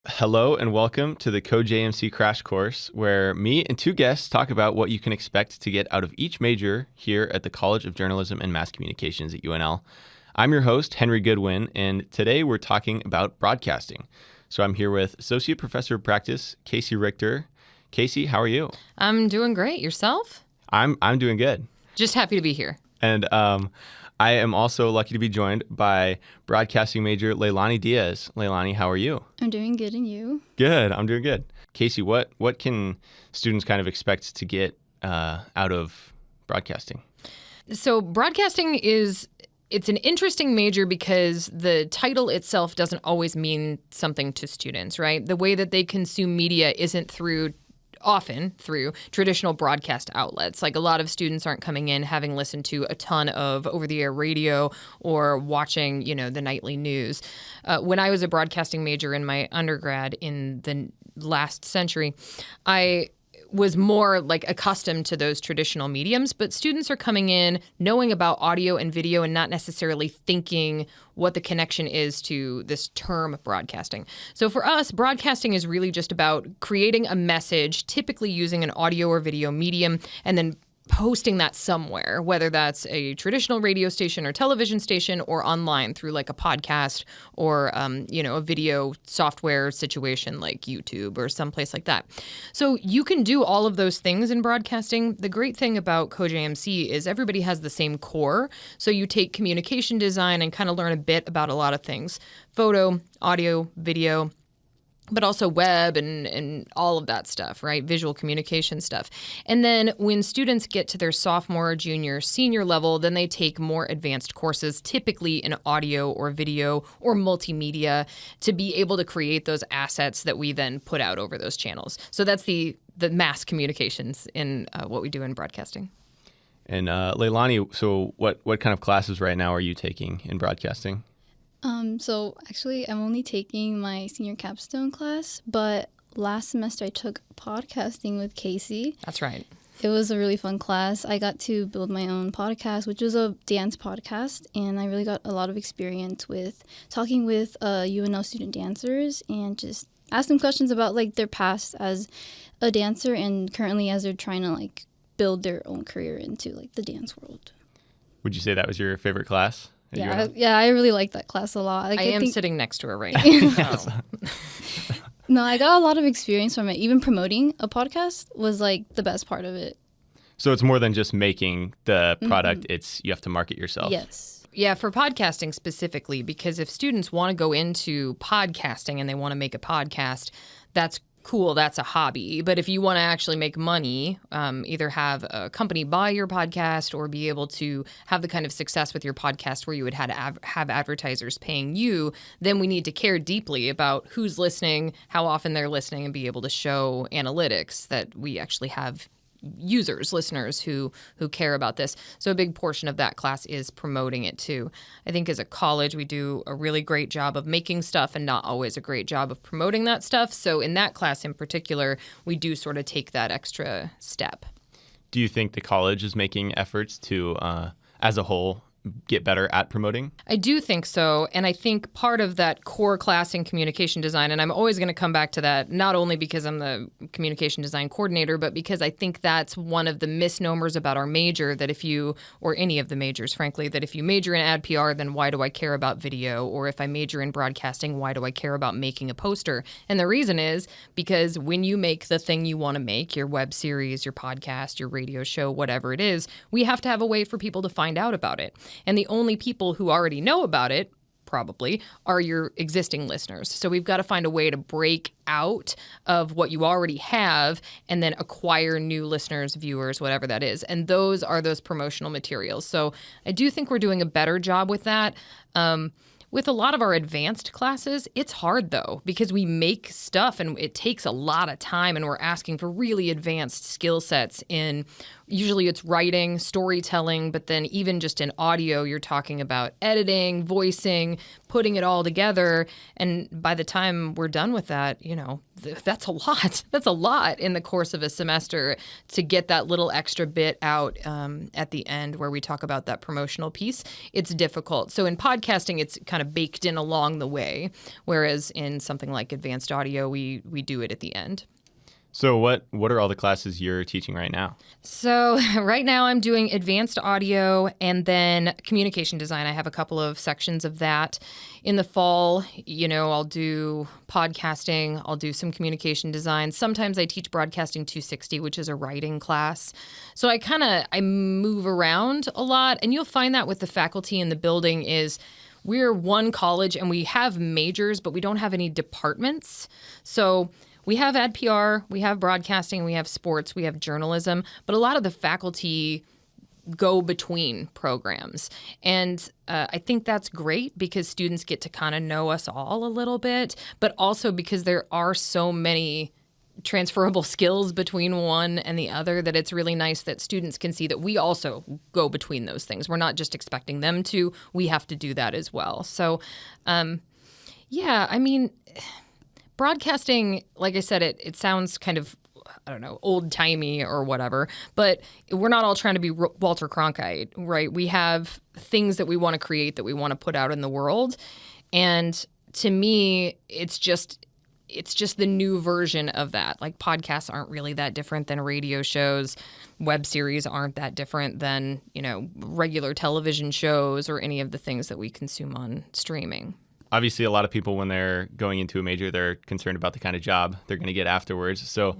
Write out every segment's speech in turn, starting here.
Hello and welcome to the CoJMC Crashcourse, where me and two guests talk about what you can expect to get out of each major here at the College of Journalism and Mass Communications at UNL. I'm your host, Henry Goodwin, and today we're talking about broadcasting. So I'm here with Associate Professor of Practice, Kaci Richter. Kaci, how are you? I'm doing great. Yourself? I'm doing good. Just happy to be here. And I am also lucky to be joined by broadcasting major Leilany Diaz. Leilany, how are you? I'm doing good, and you? Good. I'm doing good. Kaci, what can students kind of expect to get out of broadcasting? So broadcasting it's an interesting major because the title itself doesn't always mean something to students, right? The way that they consume media isn't often through traditional broadcast outlets. Like a lot of students aren't coming in having listened to a ton of over-the-air radio or watching, the nightly news. When I was a broadcasting major in my undergrad in the last century, I was more like accustomed to those traditional mediums, but students are coming in knowing about audio and video and not necessarily thinking what the connection is to this term broadcasting. So for us, broadcasting is really just about creating a message, typically using an audio or video medium, and then posting that somewhere, whether that's a traditional radio station or television station or online through like a podcast or, a video software situation like YouTube or someplace like that. So you can do all of those things in broadcasting. The great thing about CoJMC is everybody has the same core. So you take communication design and kind of learn a bit about a lot of things: photo, audio, video, but also web and all of that stuff, right? Visual communication stuff. And then when students get to their sophomore, junior, senior level, then they take more advanced courses, typically in audio or video or multimedia, to be able to create those assets that we then put out over those channels. So that's the mass communications in what we do in broadcasting. And Leilany, so what kind of classes right now are you taking in broadcasting? So actually, I'm only taking my senior capstone class, but last semester I took podcasting with Kaci. That's right. It was a really fun class. I got to build my own podcast, which was a dance podcast, and I really got a lot of experience with talking with UNL student dancers and just ask them questions about like their past as a dancer and currently as they're trying to like build their own career into like the dance world. Would you say that was your favorite class? Yeah, I really like that class a lot. Like, I am sitting next to her right now. So. No, I got a lot of experience from it. Even promoting a podcast was like the best part of it. So it's more than just making the product, it's you have to market yourself. Yes. Yeah, for podcasting specifically, because if students want to go into podcasting and they want to make a podcast, that's cool, that's a hobby. But if you want to actually make money, either have a company buy your podcast or be able to have the kind of success with your podcast where you would have advertisers paying you, then we need to care deeply about who's listening, how often they're listening, and be able to show analytics that we actually have users, listeners who care about this. So a big portion of that class is promoting it too. I think as a college, we do a really great job of making stuff and not always a great job of promoting that stuff. So in that class in particular, we do sort of take that extra step. Do you think the college is making efforts to, as a whole, get better at promoting? I do think so. And I think part of that core class in communication design, and I'm always going to come back to that, not only because I'm the communication design coordinator, but because I think that's one of the misnomers about our major, that if you, or any of the majors, frankly, that if you major in ad PR, then why do I care about video? Or if I major in broadcasting, why do I care about making a poster? And the reason is because when you make the thing you want to make, your web series, your podcast, your radio show, whatever it is, we have to have a way for people to find out about it. And the only people who already know about it, probably, are your existing listeners. So we've got to find a way to break out of what you already have and then acquire new listeners, viewers, whatever that is. And those are those promotional materials. So I do think we're doing a better job with that. With a lot of our advanced classes, it's hard, though, because we make stuff and it takes a lot of time and we're asking for really advanced skill sets in Usually it's writing, storytelling, but then even just in audio, you're talking about editing, voicing, putting it all together. And by the time we're done with that, that's a lot. That's a lot in the course of a semester to get that little extra bit out at the end where we talk about that promotional piece. It's difficult. So in podcasting, it's kind of baked in along the way, whereas in something like advanced audio, we do it at the end. So what are all the classes you're teaching right now? So right now I'm doing advanced audio and then communication design. I have a couple of sections of that. In the fall, I'll do podcasting. I'll do some communication design. Sometimes I teach Broadcasting 260, which is a writing class. So I move around a lot. And you'll find that with the faculty in the building is we're one college and we have majors, but we don't have any departments. So we have ad PR, we have broadcasting, we have sports, we have journalism, but a lot of the faculty go between programs. And I think that's great because students get to kind of know us all a little bit, but also because there are so many transferable skills between one and the other that it's really nice that students can see that we also go between those things. We're not just expecting them to, we have to do that as well. So, broadcasting, like I said, it sounds kind of, old-timey or whatever, but we're not all trying to be Walter Cronkite, right? We have things that we want to create, that we want to put out in the world. And to me, it's just the new version of that. Like podcasts aren't really that different than radio shows. Web series aren't that different than, regular television shows or any of the things that we consume on streaming. Obviously, a lot of people, when they're going into a major, they're concerned about the kind of job they're going to get afterwards. So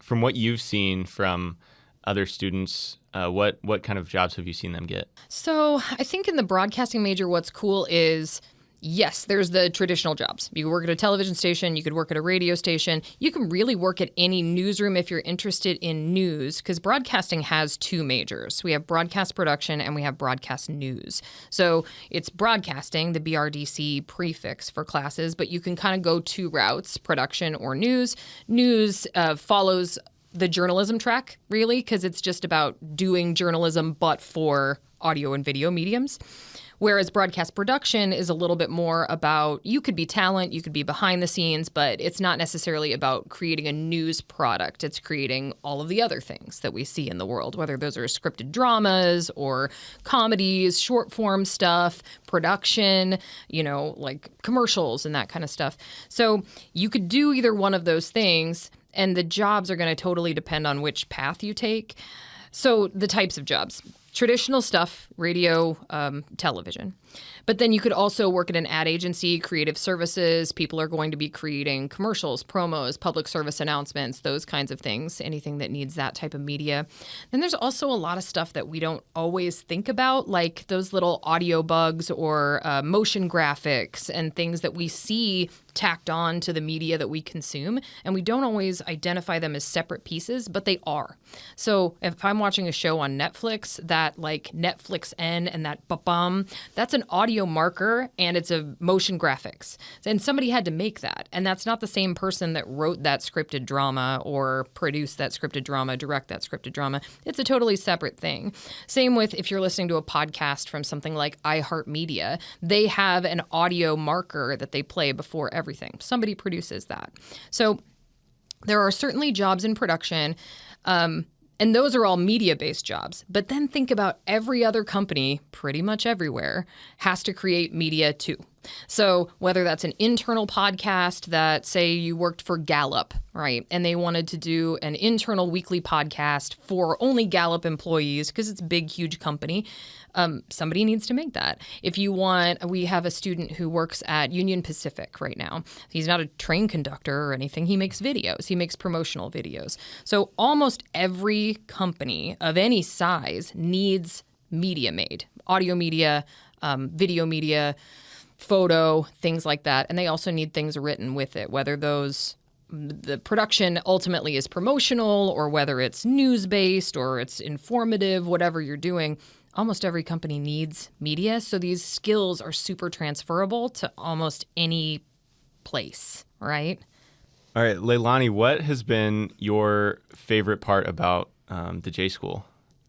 from what you've seen from other students, what kind of jobs have you seen them get? So I think in the broadcasting major, what's cool is, yes, there's the traditional jobs. You could work at a television station. You could work at a radio station. You can really work at any newsroom if you're interested in news, because broadcasting has two majors. We have broadcast production and we have broadcast news. So it's broadcasting, the BRDC prefix for classes, but you can kind of go two routes, production or news. News follows the journalism track, really, because it's just about doing journalism, but for audio and video mediums. Whereas broadcast production is a little bit more about, you could be talent, you could be behind the scenes, but it's not necessarily about creating a news product. It's creating all of the other things that we see in the world, whether those are scripted dramas or comedies, short form stuff, production, like commercials and that kind of stuff. So you could do either one of those things, and the jobs are going to totally depend on which path you take. So the types of jobs. Traditional stuff, radio, television. But then you could also work at an ad agency, creative services. People are going to be creating commercials, promos, public service announcements, those kinds of things, anything that needs that type of media. Then there's also a lot of stuff that we don't always think about, like those little audio bugs or motion graphics and things that we see tacked on to the media that we consume. And we don't always identify them as separate pieces, but they are. So if I'm watching a show on Netflix, that like Netflix N and that ba-bum, that's an audio marker and it's a motion graphics. And somebody had to make that. And that's not the same person that wrote that scripted drama or produced that scripted drama, direct that scripted drama. It's a totally separate thing. Same with if you're listening to a podcast from something like iHeartMedia, they have an audio marker that they play before everything. Somebody produces that. So there are certainly jobs in production, and those are all media-based jobs. But then think about every other company, pretty much everywhere, has to create media too. So whether that's an internal podcast that, say, you worked for Gallup, right, and they wanted to do an internal weekly podcast for only Gallup employees because it's a big, huge company, somebody needs to make that. If you want, we have a student who works at Union Pacific right now. He's not a train conductor or anything. He makes videos. He makes promotional videos. So almost every company of any size needs media made, audio media, video media, photo, things like that. And they also need things written with it, whether the production ultimately is promotional or whether it's news-based or it's informative, whatever you're doing. Almost every company needs media. So these skills are super transferable to almost any place, right? All right, Leilany, what has been your favorite part about the J School?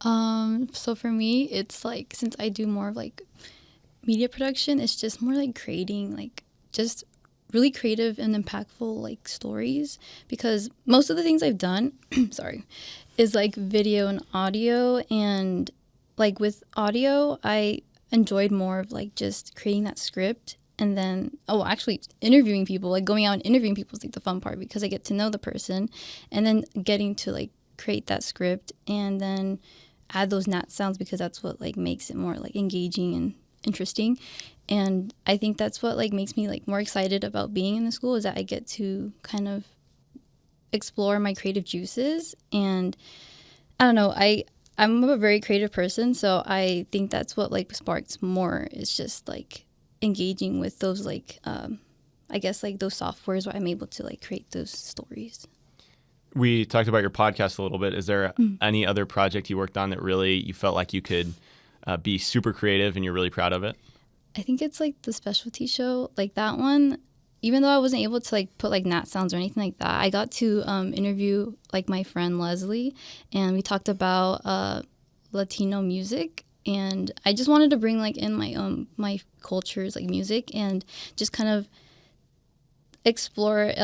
So for me, it's like, since I do more of like media production, it's just more like creating like just really creative and impactful like stories, because most of the things I've done sorry, is like video and audio. And like with audio, I enjoyed more of like just creating that script, and then actually interviewing people, like going out and interviewing people is like the fun part, because I get to know the person, and then getting to like create that script and then add those nat sounds, because that's what like makes it more like engaging and interesting. And I think that's what like makes me like more excited about being in the school, is that I get to kind of explore my creative juices. And I don't know, I'm a very creative person, so I think that's what like sparks more, is just like engaging with those like I guess like those softwares where I'm able to like create those stories. We talked about your podcast a little bit. Is there any other project you worked on that really you felt like you could be super creative and you're really proud of it? I think it's like the specialty show, like that one. Even though I wasn't able to like put like nat sounds or anything like that, I got to interview like my friend Leslie, and we talked about Latino music. And I just wanted to bring like in my culture's like music, and just kind of explore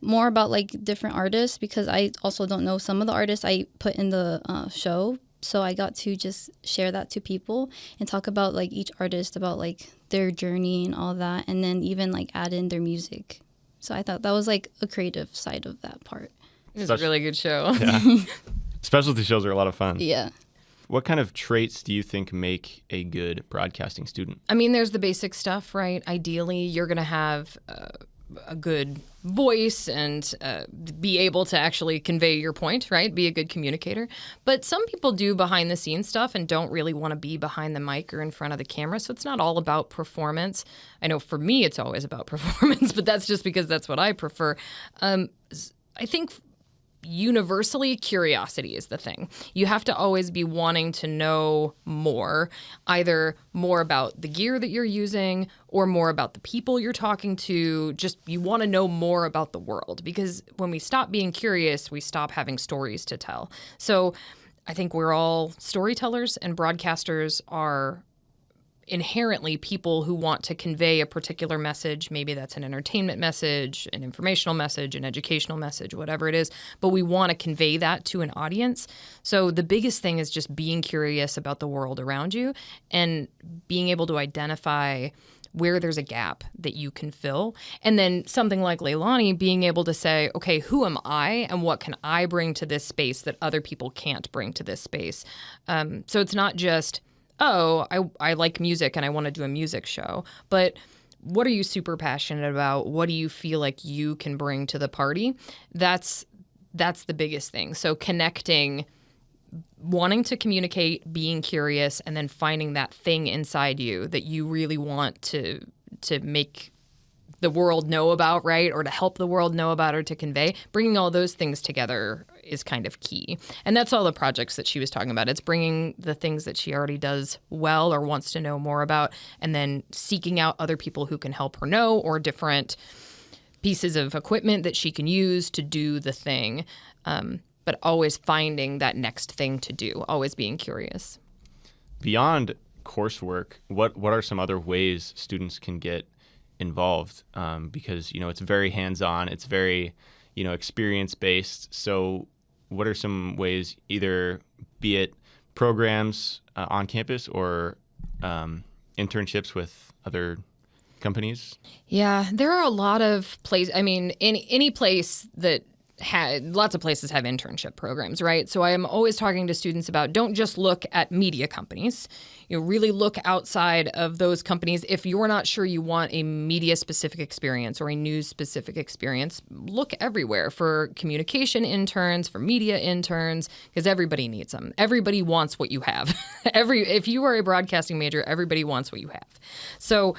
more about like different artists, because I also don't know some of the artists I put in the show. So I got to just share that to people and talk about like each artist, about like their journey and all that, and then even like add in their music. So I thought that was like a creative side of that part. It was a really good show. Yeah. Specialty shows are a lot of fun. Yeah. What kind of traits do you think make a good broadcasting student? I mean, there's the basic stuff, right? Ideally, you're going to have a good voice and be able to actually convey your point, right? Be a good communicator. But some people do behind the scenes stuff and don't really want to be behind the mic or in front of the camera. So it's not all about performance. I know for me, it's always about performance, but that's just because that's what I prefer. I think universally, curiosity is the thing. You have to always be wanting to know more, either more about the gear that you're using or more about the people you're talking to. Just you want to know more about the world, because when we stop being curious, we stop having stories to tell. So I think we're all storytellers, and broadcasters are inherently people who want to convey a particular message. Maybe that's an entertainment message, an informational message, an educational message, whatever it is. But we want to convey that to an audience. So the biggest thing is just being curious about the world around you and being able to identify where there's a gap that you can fill. And then something like Leilany, being able to say, okay, who am I and what can I bring to this space that other people can't bring to this space? So it's not just, oh, I like music and I want to do a music show. But what are you super passionate about? What do you feel like you can bring to the party? That's the biggest thing. So connecting, wanting to communicate, being curious, and then finding that thing inside you that you really want to make the world know about, right? Or to help the world know about, or to convey. Bringing all those things together is kind of key. And that's all the projects that she was talking about. It's bringing the things that she already does well or wants to know more about, and then seeking out other people who can help her know, or different pieces of equipment that she can use to do the thing. But always finding that next thing to do, always being curious. Beyond coursework, what are some other ways students can get involved? Because, it's very hands-on, it's very, experience-based. So what are some ways, either be it programs on campus or internships with other companies? Yeah, there are a lot of places. I mean, any place that lots of places have internship programs, right? So I am always talking to students about, don't just look at media companies. Really look outside of those companies. If you're not sure you want a media-specific experience or a news-specific experience, look everywhere for communication interns, for media interns, because everybody needs them. Everybody wants what you have. If you are a broadcasting major, everybody wants what you have. So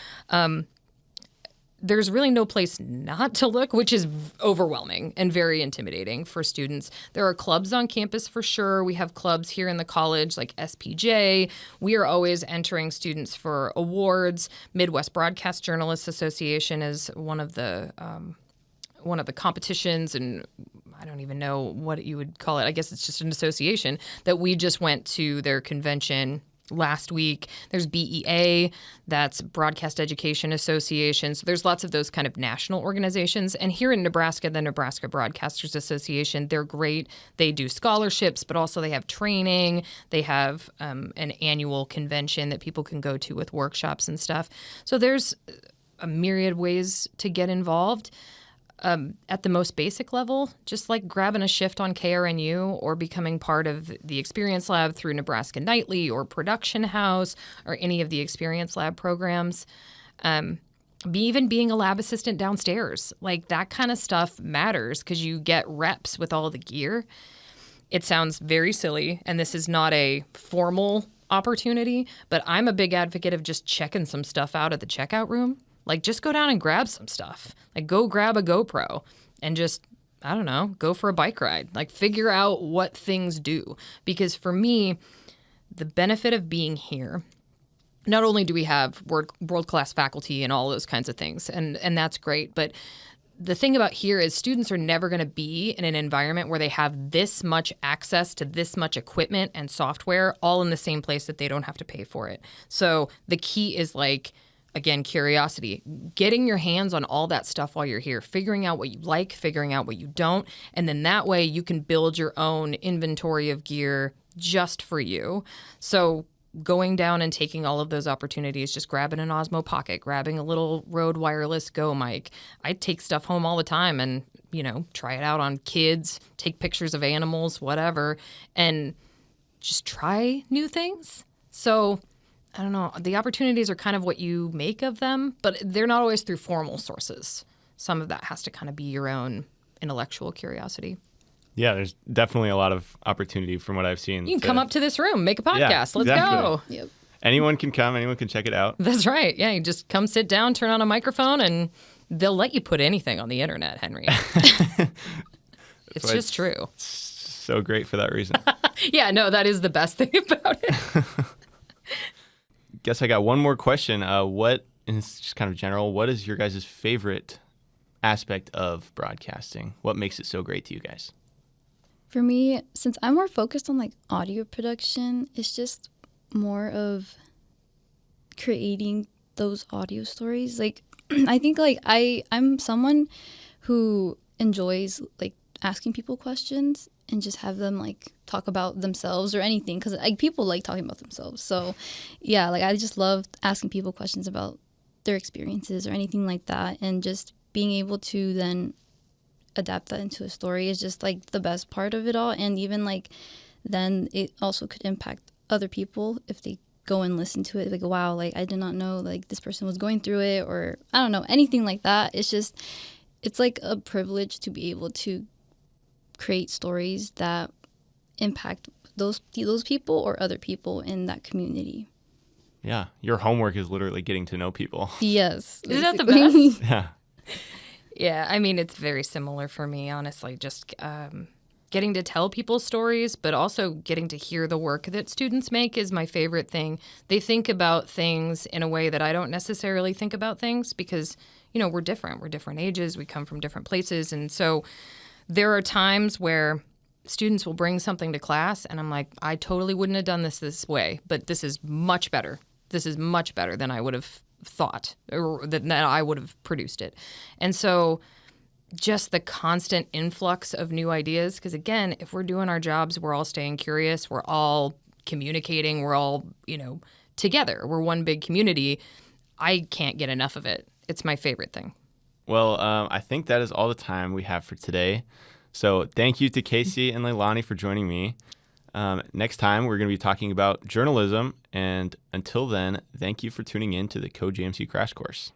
there's really no place not to look, which is overwhelming and very intimidating for students. There are clubs on campus for sure. We have clubs here in the college like SPJ. We are always entering students for awards. Midwest Broadcast Journalists Association is one of the competitions, and I don't even know what you would call it. I guess it's just an association that we just went to their convention last week. There's BEA, that's Broadcast Education Association. So there's lots of those kind of national organizations. And here in Nebraska, the Nebraska Broadcasters Association, they're great. They do scholarships, but also they have training. They have an annual convention that people can go to with workshops and stuff. So there's a myriad ways to get involved. At the most basic level, just like grabbing a shift on KRNU or becoming part of the Experience Lab through Nebraska Nightly or Production House or any of the Experience Lab programs. Even being a lab assistant downstairs, like that kind of stuff matters because you get reps with all the gear. It sounds very silly, and this is not a formal opportunity, but I'm a big advocate of just checking some stuff out at the checkout room. Like, just go down and grab some stuff. Like, go grab a GoPro and just, I don't know, go for a bike ride. Like, figure out what things do. Because for me, the benefit of being here, not only do we have world-class faculty and all those kinds of things, and that's great, but the thing about here is students are never going to be in an environment where they have this much access to this much equipment and software all in the same place that they don't have to pay for it. So the key is, like, again, curiosity, getting your hands on all that stuff while you're here, figuring out what you like, figuring out what you don't, and then that way you can build your own inventory of gear just for you. So going down and taking all of those opportunities, just grabbing an Osmo Pocket, grabbing a little Rode wireless Go mic. I take stuff home all the time and, try it out on kids, take pictures of animals, whatever, and just try new things. So I don't know. The opportunities are kind of what you make of them, but they're not always through formal sources. Some of that has to kind of be your own intellectual curiosity. Yeah, there's definitely a lot of opportunity from what I've seen. You can come up to this room, make a podcast. Yeah, Let's exactly. go. Yep. Anyone can come. Anyone can check it out. That's right. Yeah, you just come sit down, turn on a microphone, and they'll let you put anything on the internet, Henry. It's just true. It's so great for that reason. Yeah, no, that is the best thing about it. Guess I got one more question. And it's just kind of general, what is your guys' favorite aspect of broadcasting? What makes it so great to you guys? For me, since I'm more focused on like audio production, it's just more of creating those audio stories. Like, I think like I'm someone who enjoys like asking people questions and just have them like talk about themselves or anything, because like people like talking about themselves. So yeah, like I just love asking people questions about their experiences or anything like that, and just being able to then adapt that into a story is just like the best part of it all. And even like then it also could impact other people if they go and listen to it, like, wow, like I did not know like this person was going through it, or I don't know, anything like that. It's like a privilege to be able to create stories that impact those people or other people in that community. Yeah, your homework is literally getting to know people. Yes. Isn't that the best? Yeah. Yeah, I mean, it's very similar for me, honestly, just getting to tell people stories, but also getting to hear the work that students make is my favorite thing. They think about things in a way that I don't necessarily think about things because, we're different. We're different ages. We come from different places. And so there are times where students will bring something to class and I'm like, I totally wouldn't have done this way, but this is much better. This is much better than I would have thought or that I would have produced it. And so just the constant influx of new ideas, because again, if we're doing our jobs, we're all staying curious, we're all communicating, we're all, together. We're one big community. I can't get enough of it. It's my favorite thing. Well, I think that is all the time we have for today. So thank you to Kaci and Leilany for joining me. Next time, we're going to be talking about journalism. And until then, thank you for tuning in to the CoJMC Crash Course.